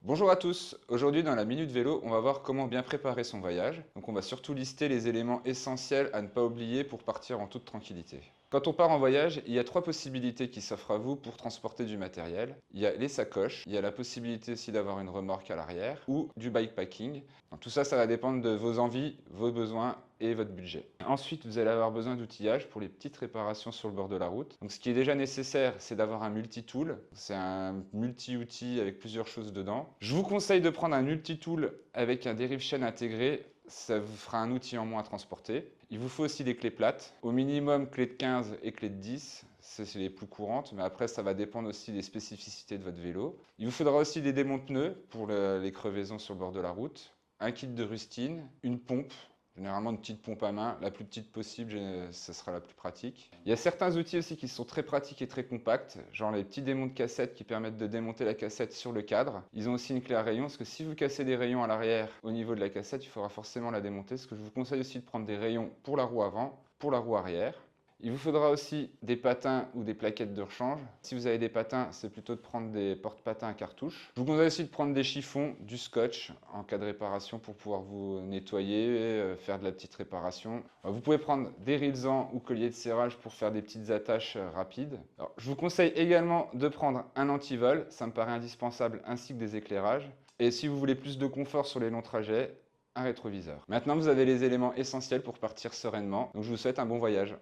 Bonjour à tous, aujourd'hui dans la Minute Vélo, on va voir comment bien préparer son voyage. Donc on va surtout lister les éléments essentiels à ne pas oublier pour partir en toute tranquillité. Quand on part en voyage, il y a trois possibilités qui s'offrent à vous pour transporter du matériel. Il y a les sacoches, il y a la possibilité aussi d'avoir une remorque à l'arrière ou du bikepacking. Donc tout ça, ça va dépendre de vos envies, vos besoins et votre budget. Ensuite, vous allez avoir besoin d'outillage pour les petites réparations sur le bord de la route. Donc ce qui est déjà nécessaire, c'est d'avoir un multi-tool. C'est un multi-outil avec plusieurs choses dedans. Je vous conseille de prendre un multi-tool avec un dérive chaîne intégré. Ça vous fera un outil en moins à transporter. Il vous faut aussi des clés plates. Au minimum, clés de 15 et clés de 10. C'est les plus courantes, mais après, ça va dépendre aussi des spécificités de votre vélo. Il vous faudra aussi des démonte-pneus pour les crevaisons sur le bord de la route, un kit de rustine, une pompe, généralement une petite pompe à main, la plus petite possible, ce sera la plus pratique. Il y a certains outils aussi qui sont très pratiques et très compacts, genre les petits démontes cassettes qui permettent de démonter la cassette sur le cadre. Ils ont aussi une clé à rayons, parce que si vous cassez des rayons à l'arrière au niveau de la cassette, il faudra forcément la démonter. Ce que je vous conseille aussi de prendre des rayons pour la roue avant, pour la roue arrière. Il vous faudra aussi des patins ou des plaquettes de rechange. Si vous avez des patins, c'est plutôt de prendre des porte-patins à cartouches. Je vous conseille aussi de prendre des chiffons, du scotch en cas de réparation pour pouvoir vous nettoyer, faire de la petite réparation. Vous pouvez prendre des rilsans ou colliers de serrage pour faire des petites attaches rapides. Alors, je vous conseille également de prendre un antivol, ça me paraît indispensable, ainsi que des éclairages. Et si vous voulez plus de confort sur les longs trajets, un rétroviseur. Maintenant, vous avez les éléments essentiels pour partir sereinement, donc je vous souhaite un bon voyage.